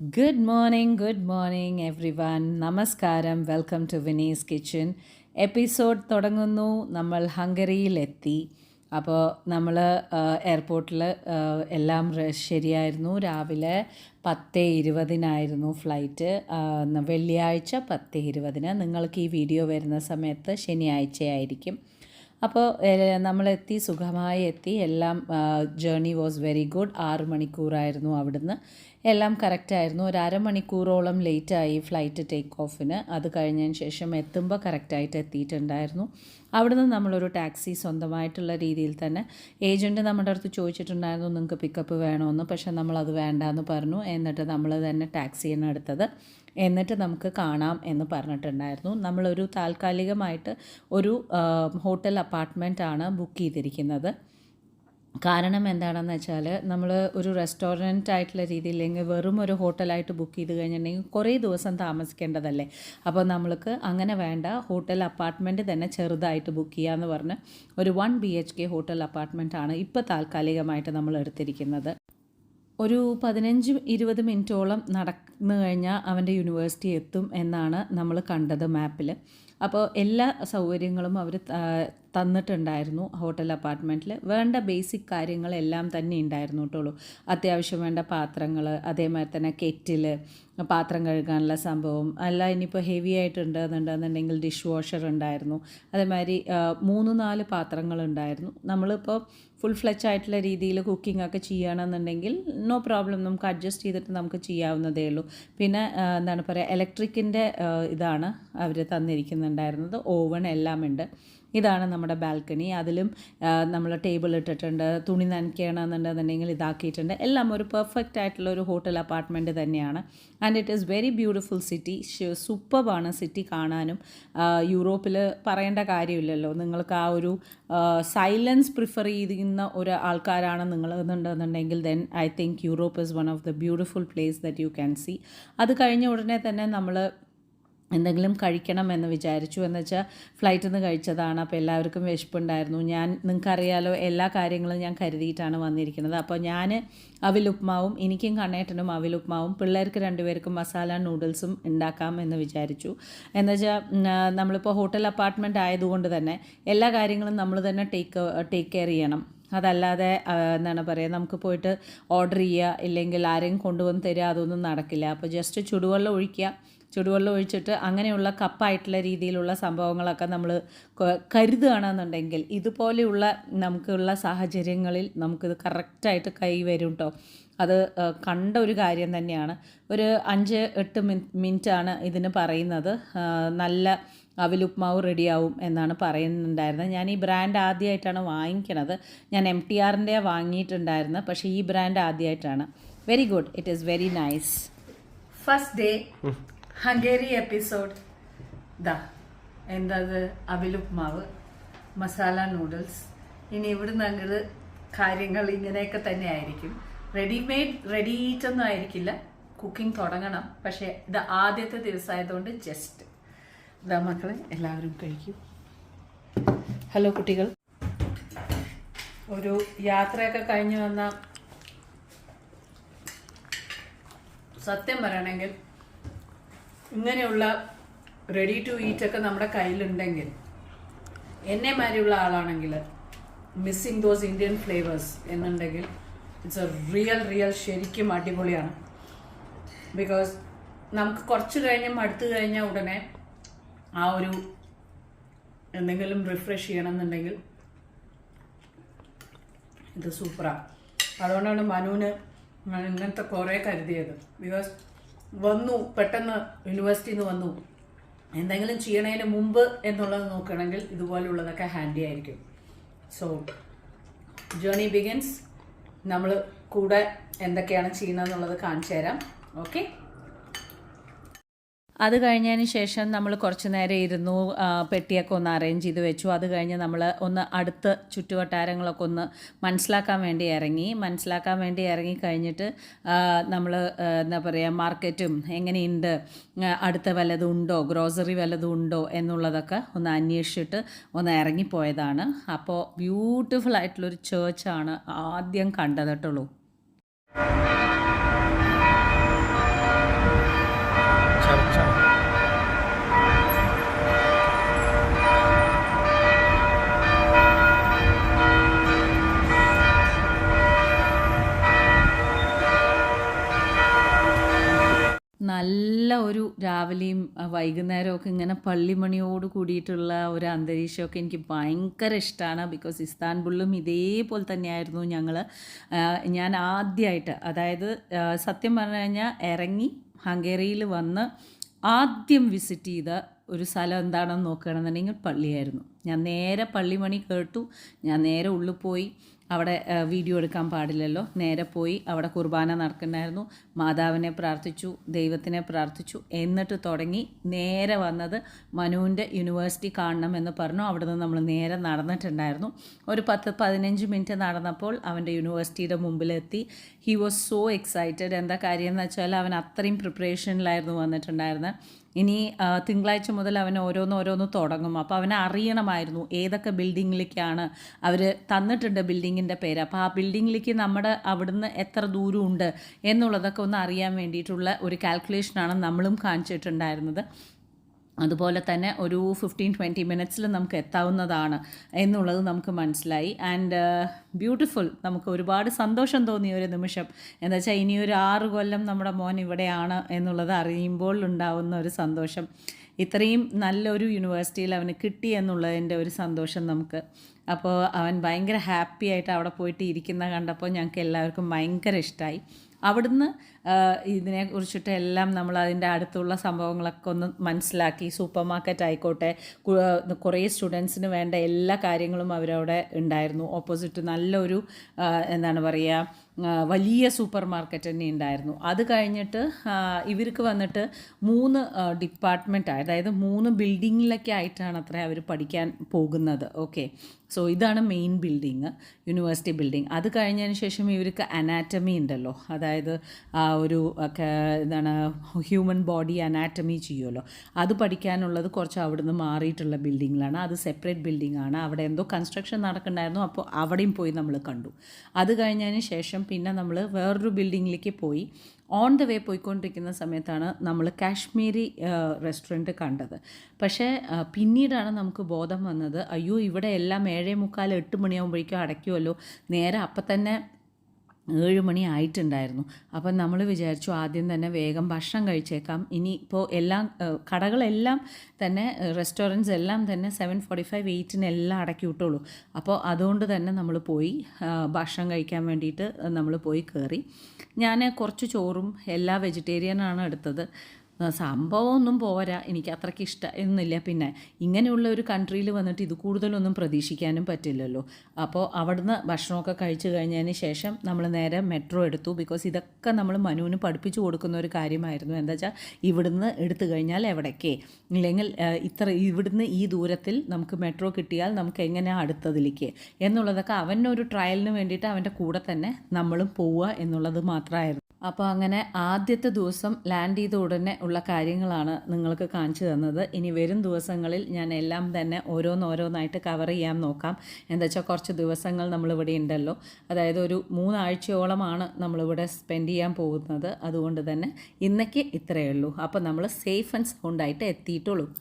Good morning everyone. നമസ്കാരം. Welcome to Veena's kitchen. Episode തുടങ്ങുന്നു. നമ്മൾ ഹംഗറിയിലെത്തി. അപ്പോൾ നമ്മൾ എയർപോർട്ടിൽ എല്ലാം ശരിയായിരുന്നു. രാവിലെ 10:20 ഫ്ലൈറ്റ്. വെള്ളിയാഴ്ച 10:20. നിങ്ങൾക്ക് ഈ വീഡിയോ വരുന്ന സമയത്ത് ശനിയാഴ്ചയായിരിക്കും. അപ്പോൾ നമ്മളെത്തി, സുഖമായി എത്തി. എല്ലാം ജേർണി വാസ് വെരി ഗുഡ്. 6 മണിക്കൂറായിരുന്നു അവിടുന്ന്. എല്ലാം കറക്റ്റായിരുന്നു. ഒരു അരമണിക്കൂറോളം ലേറ്റായി ഫ്ലൈറ്റ് ടേക്ക് ഓഫിന്. അത് കഴിഞ്ഞതിന് ശേഷം എത്തുമ്പോൾ കറക്റ്റായിട്ട് എത്തിയിട്ടുണ്ടായിരുന്നു. അവിടുന്ന് നമ്മളൊരു ടാക്സി സ്വന്തമായിട്ടുള്ള രീതിയിൽ തന്നെ ഏജൻറ്റ് നമ്മുടെ അടുത്ത് ചോദിച്ചിട്ടുണ്ടായിരുന്നു നിങ്ങൾക്ക് പിക്കപ്പ് വേണമെന്ന്. പക്ഷേ നമ്മളത് വേണ്ടാന്ന് പറഞ്ഞു. എന്നിട്ട് നമ്മൾ തന്നെ ടാക്സിയാണ് എടുത്തത്. എന്നിട്ട് നമുക്ക് കാണാം എന്ന് പറഞ്ഞിട്ടുണ്ടായിരുന്നു. നമ്മളൊരു താൽക്കാലികമായിട്ട് ഒരു ഹോട്ടൽ അപ്പാർട്ട്മെൻറ്റാണ് ബുക്ക് ചെയ്തിരിക്കുന്നത്. കാരണം എന്താണെന്ന് വെച്ചാൽ നമ്മൾ ഒരു റെസ്റ്റോറൻറ്റ് ആയിട്ടുള്ള രീതിയിൽ, അല്ലെങ്കിൽ വെറും ഒരു ഹോട്ടലായിട്ട് ബുക്ക് ചെയ്ത് കഴിഞ്ഞിട്ടുണ്ടെങ്കിൽ കുറേ ദിവസം താമസിക്കേണ്ടതല്ലേ. അപ്പോൾ നമ്മൾക്ക് അങ്ങനെ വേണ്ട, ഹോട്ടൽ അപ്പാർട്ട്മെൻറ്റ് തന്നെ ചെറുതായിട്ട് ബുക്ക് ചെയ്യാമെന്ന് പറഞ്ഞ് ഒരു 1 BHK ഹോട്ടൽ അപ്പാർട്ട്മെൻറ്റാണ് ഇപ്പോൾ താൽക്കാലികമായിട്ട് നമ്മൾ എടുത്തിരിക്കുന്നത്. ഒരു 15-20 മിനിറ്റോളം നടന്നു കഴിഞ്ഞാൽ അവൻ്റെ യൂണിവേഴ്സിറ്റി എത്തും എന്നാണ് നമ്മൾ കണ്ടത് മാപ്പിൽ. അപ്പോൾ എല്ലാ സൗകര്യങ്ങളും അവർ തന്നിട്ടുണ്ടായിരുന്നു ഹോട്ടൽ അപ്പാർട്ട്മെൻറ്റിൽ. വേണ്ട ബേസിക് കാര്യങ്ങളെല്ലാം തന്നെ ഉണ്ടായിരുന്നു കേട്ടോളൂ. അത്യാവശ്യം വേണ്ട പാത്രങ്ങൾ, അതേമാതിരി തന്നെ കെറ്റിൽ, പാത്രം കഴുകാനുള്ള സംഭവം അല്ല. ഇനിയിപ്പോൾ ഹെവി ആയിട്ടുണ്ടെന്നുണ്ടെന്നുണ്ടെങ്കിൽ ഡിഷ് വാഷർ ഉണ്ടായിരുന്നു. അതേമാതിരി 3-4 പാത്രങ്ങളുണ്ടായിരുന്നു. നമ്മളിപ്പോൾ ഫുൾ ഫ്ലെച്ച് ആയിട്ടുള്ള രീതിയിൽ കുക്കിംഗ് ഒക്കെ ചെയ്യുകയാണെന്നുണ്ടെങ്കിൽ നോ പ്രോബ്ലം, നമുക്ക് അഡ്ജസ്റ്റ് ചെയ്തിട്ട് നമുക്ക് ചെയ്യാവുന്നതേ ഉള്ളൂ. പിന്നെ എന്താണ് പറയുക, ഇലക്ട്രിക്കിൻ്റെ ഇതാണ് അവർ തന്നിരിക്കുന്നുണ്ടായിരുന്നത്. ഓവൻ എല്ലാം ഉണ്ട്. ഇതാണ് നമ്മുടെ ബാൽക്കണി. അതിലും നമ്മൾ ടേബിൾ ഇട്ടിട്ടുണ്ട്. തുണി നനയ്ക്കണമെന്നുണ്ടെന്നുണ്ടെങ്കിൽ ഇതാക്കിയിട്ടുണ്ട്. എല്ലാം ഒരു പെർഫെക്റ്റ് ആയിട്ടുള്ള ഒരു ഹോട്ടൽ അപ്പാർട്ട്മെൻറ്റ് തന്നെയാണ്. And it is very beautiful city. സൂപ്പറാണ് സിറ്റി കാണാനും. യൂറോപ്പിൽ പറയേണ്ട കാര്യമില്ലല്ലോ. നിങ്ങൾക്ക് ആ ഒരു സൈലൻസ് പ്രിഫർ ചെയ്യുന്ന ഒരു ആൾക്കാരാണ് നിങ്ങൾ എന്നുണ്ടെന്നുണ്ടെങ്കിൽ then I think Europe is one of the beautiful place that you can see. അത് കഴിഞ്ഞ ഉടനെ തന്നെ നമ്മൾ എന്തെങ്കിലും കഴിക്കണം എന്ന് വിചാരിച്ചു. എന്ന് വെച്ചാൽ ഫ്ലൈറ്റിൽ നിന്ന് കഴിച്ചതാണ്. അപ്പോൾ എല്ലാവർക്കും വിശപ്പുണ്ടായിരുന്നു. നിങ്ങൾക്കറിയാലോ, എല്ലാ കാര്യങ്ങളും ഞാൻ കരുതിയിട്ടാണ് വന്നിരിക്കുന്നത്. അപ്പോൾ ഞാൻ അവിലുപ്മാവും, എനിക്കും കണ്ണേട്ടനും അവിലുപ്മാവും, പിള്ളേർക്ക് 2 പേർക്കും മസാല നൂഡിൽസും ഉണ്ടാക്കാം എന്ന് വിചാരിച്ചു. എന്നുവെച്ചാൽ നമ്മളിപ്പോൾ ഹോട്ടൽ അപ്പാർട്ട്മെൻറ്റ് ആയതുകൊണ്ട് തന്നെ എല്ലാ കാര്യങ്ങളും നമ്മൾ തന്നെ ടേക്ക് കെയർ ചെയ്യണം. അതല്ലാതെ എന്താണ് പറയുക, നമുക്ക് പോയിട്ട് ഓർഡർ ചെയ്യുക, ഇല്ലെങ്കിൽ ആരെങ്കിലും കൊണ്ടുവന്ന് തരിക, അതൊന്നും നടക്കില്ല. അപ്പോൾ ജസ്റ്റ് ചുടുവെള്ളം ഒഴിച്ചിട്ട് അങ്ങനെയുള്ള കപ്പായിട്ടുള്ള രീതിയിലുള്ള സംഭവങ്ങളൊക്കെ നമ്മൾ കരുതുകയാണെന്നുണ്ടെങ്കിൽ ഇതുപോലെയുള്ള നമുക്കുള്ള സാഹചര്യങ്ങളിൽ നമുക്കിത് കറക്റ്റായിട്ട് കൈ വരും കേട്ടോ. അത് കണ്ട ഒരു കാര്യം തന്നെയാണ്. ഒരു 5-8 മിനിറ്റാണ് ഇതിന് പറയുന്നത്. നല്ല അവിലുപ്മാവ് റെഡിയാവും എന്നാണ് പറയുന്നുണ്ടായിരുന്നത്. ഞാൻ ഈ ബ്രാൻഡ് ആദ്യമായിട്ടാണ് വാങ്ങിക്കണത്. ഞാൻ MTRൻ്റെ വാങ്ങിയിട്ടുണ്ടായിരുന്നത്, പക്ഷേ ഈ ബ്രാൻഡ് ആദ്യമായിട്ടാണ്. Very good, it is very nice. First day Hungary episode. എന്തത്, അവിലുപ്മാവ്, മസാല നൂഡിൽസ്. ഇനി ഇവിടുന്ന് അങ്ങോട്ട് കാര്യങ്ങൾ ഇങ്ങനെയൊക്കെ തന്നെ ആയിരിക്കും. റെഡിയായിട്ടൊന്നും ആയിരിക്കില്ല. കുക്കിംഗ് തുടങ്ങണം. പക്ഷേ ഇത് ആദ്യത്തെ ദിവസമായതുകൊണ്ട് ജസ്റ്റ് മക്കളെ എല്ലാവരും കഴിക്കും. ഹലോ കുട്ടികൾ. ഒരു യാത്രയൊക്കെ കഴിഞ്ഞ് വന്ന, സത്യം പറയണമെങ്കിൽ ഇങ്ങനെയുള്ള റെഡി ടു ഈറ്റൊക്കെ നമ്മുടെ കയ്യിലുണ്ടെങ്കിൽ, എന്നെ മാതിരിയുള്ള ആളാണെങ്കിൽ മിസ്സിങ് ദോസ് ഇന്ത്യൻ ഫ്ലേവേഴ്സ് എന്നുണ്ടെങ്കിൽ ഇറ്റ്സ് എ റിയൽ ശരിക്കും അടിപൊളിയാണ്. ബിക്കോസ് നമുക്ക് കുറച്ച് കഴിഞ്ഞ് മടുത്തു കഴിഞ്ഞാൽ ഉടനെ ആ ഒരു എന്തെങ്കിലും റിഫ്രഷ് ചെയ്യണമെന്നുണ്ടെങ്കിൽ ഇത് സൂപ്പറാണ്. അതുകൊണ്ടാണ് മനുവിന് ഞാൻ ഇങ്ങനത്തെ കുറേ കരുതിയത്. ബിക്കോസ് പെട്ടെന്ന് യൂണിവേഴ്സിറ്റിയിൽ നിന്ന് വന്നു, എന്തെങ്കിലും ചെയ്യണതിന് മുമ്പ് എന്നുള്ളത് നോക്കുകയാണെങ്കിൽ ഇതുപോലുള്ളതൊക്കെ ഹാൻഡി ആയിരിക്കും. So journey begins. നമ്മൾ കൂടെ എന്തൊക്കെയാണ് ചെയ്യുന്നതെന്നുള്ളത് കാണിച്ചു തരാം. ഓക്കെ. അത് കഴിഞ്ഞതിന് ശേഷം നമ്മൾ കുറച്ച് നേരം ഇരുന്നു, പെട്ടിയൊക്കെ ഒന്ന് അറേഞ്ച് ചെയ്ത് വെച്ചു. അത് കഴിഞ്ഞ് നമ്മൾ ഒന്ന് അടുത്ത ചുറ്റുവട്ടാരങ്ങളൊക്കെ ഒന്ന് മനസ്സിലാക്കാൻ വേണ്ടി ഇറങ്ങി കഴിഞ്ഞിട്ട് നമ്മൾ എന്താ പറയുക, മാർക്കറ്റും എങ്ങനെയുണ്ട്, അടുത്ത വല്ലതും ഉണ്ടോ, ഗ്രോസറി വല്ലതും ഉണ്ടോ എന്നുള്ളതൊക്കെ ഒന്ന് അന്വേഷിച്ചിട്ട് ഒന്ന് ഇറങ്ങിപ്പോയതാണ്. അപ്പോൾ ബ്യൂട്ടിഫുൾ ആയിട്ടുള്ളൊരു ചേർച്ചാണ് ആദ്യം കണ്ടത് കേട്ടുള്ളൂ. നല്ല ഒരു രാവിലെയും വൈകുന്നേരമൊക്കെ ഇങ്ങനെ പള്ളിമണിയോട് കൂടിയിട്ടുള്ള ഒരു അന്തരീക്ഷമൊക്കെ എനിക്ക് ഭയങ്കര ഇഷ്ടമാണ്. ബിക്കോസ് ഇസ്താൻബുളിലും ഇതേപോലെ തന്നെയായിരുന്നു ഞാൻ ആദ്യമായിട്ട്, അതായത് സത്യം പറഞ്ഞു കഴിഞ്ഞാൽ ഇറങ്ങി ഹംഗേറിയിൽ വന്ന് ആദ്യം വിസിറ്റ് ചെയ്ത ഒരു സ്ഥലം എന്താണെന്ന് നോക്കുകയാണെന്നുണ്ടെങ്കിൽ പള്ളിയായിരുന്നു. ഞാൻ നേരെ പള്ളിമണി കേട്ടു, ഞാൻ നേരെ ഉള്ളിൽ പോയി. അവിടെ വീഡിയോ എടുക്കാൻ പാടില്ലല്ലോ. നേരെ പോയി അവിടെ കുർബാന നടക്കുന്നുണ്ടായിരുന്നു. മാതാവിനെ പ്രാർത്ഥിച്ചു, ദൈവത്തിനെ പ്രാർത്ഥിച്ചു. എന്നിട്ട് തുടങ്ങി നേരെ വന്നത് മനുവിൻ്റെ യൂണിവേഴ്സിറ്റി കാണണം എന്ന് പറഞ്ഞു. അവിടെ നിന്ന് നമ്മൾ നേരെ നടന്നിട്ടുണ്ടായിരുന്നു. ഒരു 10-15 മിനിറ്റ് നടന്നപ്പോൾ അവൻ്റെ യൂണിവേഴ്സിറ്റിയുടെ മുമ്പിലെത്തി. He was so excited. എന്താ കാര്യം എന്ന് വെച്ചാൽ അവൻ അത്രയും പ്രിപ്പറേഷനിലായിരുന്നു വന്നിട്ടുണ്ടായിരുന്നത്. ഇനി തിങ്കളാഴ്ച മുതൽ അവൻ ഓരോന്ന് തുടങ്ങും. അപ്പോൾ അവനെ അറിയണമായിരുന്നു ഏതൊക്കെ ബിൽഡിങ്ങിലേക്കാണ് അവർ തന്നിട്ടുണ്ട് ബിൽഡിങ്ങിൻ്റെ പേര്. അപ്പോൾ ആ ബിൽഡിങ്ങിലേക്ക് നമ്മുടെ അവിടുന്ന് എത്ര ദൂരമുണ്ട് എന്നുള്ളതൊക്കെ ഒന്ന് അറിയാൻ വേണ്ടിയിട്ടുള്ള ഒരു കാൽക്കുലേഷനാണ് നമ്മളും കാണിച്ചിട്ടുണ്ടായിരുന്നത്. അതുപോലെ തന്നെ ഒരു 15-20 മിനിറ്റ്സിൽ നമുക്ക് എത്താവുന്നതാണ് എന്നുള്ളത് നമുക്ക് മനസ്സിലായി. And beautiful. നമുക്ക് ഒരുപാട് സന്തോഷം തോന്നിയ ഒരു നിമിഷം. എന്താ വെച്ചാൽ ഇനി ഒരു 6 കൊല്ലം നമ്മുടെ മോൻ ഇവിടെയാണ് എന്നുള്ളത് അറിയുമ്പോൾ ഉണ്ടാവുന്ന ഒരു സന്തോഷം. ഇത്രയും നല്ലൊരു യൂണിവേഴ്സിറ്റിയിൽ അവന് കിട്ടി എന്നുള്ളതിൻ്റെ ഒരു സന്തോഷം നമുക്ക്. അപ്പോൾ അവൻ ഭയങ്കര ഹാപ്പി ആയിട്ട് അവിടെ പോയിട്ട് ഇരിക്കുന്ന കണ്ടപ്പോൾ ഞങ്ങൾക്ക് എല്ലാവർക്കും ഭയങ്കര ഇഷ്ടമായി. അവിടുന്ന് ഇതിനെക്കുറിച്ചിട്ട് എല്ലാം നമ്മൾ അതിൻ്റെ അടുത്തുള്ള സംഭവങ്ങളൊക്കെ ഒന്ന് മനസ്സിലാക്കി. സൂപ്പർ മാർക്കറ്റ് ആയിക്കോട്ടെ, കുറേ സ്റ്റുഡൻസിന് വേണ്ട എല്ലാ കാര്യങ്ങളും അവരവിടെ ഉണ്ടായിരുന്നു. ഓപ്പോസിറ്റ് നല്ലൊരു എന്താണ് പറയുക, വലിയ സൂപ്പർ മാർക്കറ്റ് തന്നെ ഉണ്ടായിരുന്നു. അത് കഴിഞ്ഞിട്ട് ഇവർക്ക് വന്നിട്ട് 3 ഡിപ്പാർട്ട്മെൻറ്റ്, അതായത് 3 ബിൽഡിങ്ങിലൊക്കെ ആയിട്ടാണ് അത്ര അവർ പഠിക്കാൻ പോകുന്നത്. ഓക്കെ, സോ ഇതാണ് മെയിൻ ബിൽഡിങ്, യൂണിവേഴ്സിറ്റി ബിൽഡിങ്. അത് കഴിഞ്ഞതിന് ശേഷം ഇവർക്ക് അനാറ്റമി ഉണ്ടല്ലോ, അതായത് ഒരു എന്താണ് ഹ്യൂമൻ ബോഡി അനാറ്റമി ചെയ്യുമല്ലോ, അത് പഠിക്കാനുള്ളത് കുറച്ച് അവിടുന്ന് മാറിയിട്ടുള്ള ബിൽഡിങ്ങിലാണ്. അത് സെപ്പറേറ്റ് ബിൽഡിംഗ് ആണ്. അവിടെ എന്തോ കൺസ്ട്രക്ഷൻ നടക്കുന്നുണ്ടായിരുന്നു. അപ്പോൾ അവിടെയും പോയി നമ്മൾ കണ്ടു. അത് കഴിഞ്ഞതിന് ശേഷം പിന്നെ നമ്മൾ വേറൊരു ബിൽഡിങ്ങിലേക്ക് പോയി. ഓൺ ദ വേ പോയിക്കൊണ്ടിരിക്കുന്ന സമയത്താണ് നമ്മൾ കാശ്മീരി റെസ്റ്റോറൻറ്റ് കണ്ടത്. പക്ഷേ പിന്നീടാണ് നമുക്ക് ബോധം വന്നത്, അയ്യോ ഇവിടെ എല്ലാം 7:45 8 മണിയാകുമ്പോഴേക്കും അടയ്ക്കുമല്ലോ. നേരെ അപ്പം തന്നെ 7 മണി ആയിട്ടുണ്ടായിരുന്നു. അപ്പം നമ്മൾ വിചാരിച്ചു ആദ്യം തന്നെ വേഗം ഭക്ഷണം കഴിച്ചേക്കാം. ഇനി ഇപ്പോൾ എല്ലാം കടകളെല്ലാം തന്നെ, റെസ്റ്റോറൻറ്റ്സ് എല്ലാം തന്നെ 7:45 8 എല്ലാം അടക്കി വിട്ടുള്ളൂ. അപ്പോൾ അതുകൊണ്ട് തന്നെ നമ്മൾ പോയി ഭക്ഷണം കഴിക്കാൻ വേണ്ടിയിട്ട് നമ്മൾ പോയി കയറി. ഞാൻ കുറച്ച് ചോറും എല്ലാ വെജിറ്റേറിയനാണ് എടുത്തത്. സംഭവമൊന്നും പോരാ, എനിക്ക് അത്രയ്ക്ക് ഇഷ്ടമൊന്നുമില്ല. പിന്നെ ഇങ്ങനെയുള്ള ഒരു കൺട്രിയിൽ വന്നിട്ട് ഇത് കൂടുതലൊന്നും പ്രതീക്ഷിക്കാനും പറ്റില്ലല്ലോ. അപ്പോൾ അവിടുന്ന് ഭക്ഷണമൊക്കെ കഴിച്ച് കഴിഞ്ഞതിന് ശേഷം നമ്മൾ നേരെ മെട്രോ എടുത്തു. ബിക്കോസ് ഇതൊക്കെ നമ്മൾ മനുവിന് പഠിപ്പിച്ചു കൊടുക്കുന്ന ഒരു കാര്യമായിരുന്നു. എന്താ വെച്ചാൽ ഇവിടുന്ന് എടുത്തു കഴിഞ്ഞാൽ എവിടേക്കേ, ഇല്ലെങ്കിൽ ഇവിടുന്ന് ഈ ദൂരത്തിൽ നമുക്ക് മെട്രോ കിട്ടിയാൽ നമുക്ക് എങ്ങനെയാണ് അടുത്തതിലേക്ക് എന്നുള്ളതൊക്കെ അവനൊരു ട്രയലിന് വേണ്ടിയിട്ട് അവൻ്റെ കൂടെ തന്നെ നമ്മളും പോവുക എന്നുള്ളത് മാത്രമായിരുന്നു. അപ്പോൾ അങ്ങനെ ആദ്യത്തെ ദിവസം ലാൻഡ് ചെയ്ത ഉടനെ ഉള്ള കാര്യങ്ങളാണ് നിങ്ങൾക്ക് കാണിച്ചു തന്നത്. ഇനി വരും ദിവസങ്ങളിൽ ഞാൻ എല്ലാം തന്നെ ഓരോന്നായിട്ട് കവർ ചെയ്യാൻ നോക്കാം. എന്താ വെച്ചാൽ കുറച്ച് ദിവസങ്ങൾ നമ്മളിവിടെ ഉണ്ടല്ലോ, അതായത് ഒരു 3 ആഴ്ചയോളമാണ് നമ്മളിവിടെ സ്പെൻഡ് ചെയ്യാൻ പോകുന്നത്. അതുകൊണ്ട് തന്നെ ഇന്നേക്ക് ഇത്രയേ ഉള്ളൂ. അപ്പോൾ നമ്മൾ സേഫ് ആൻഡ് സൗണ്ടായിട്ട് എത്തിയിട്ടുള്ളൂ.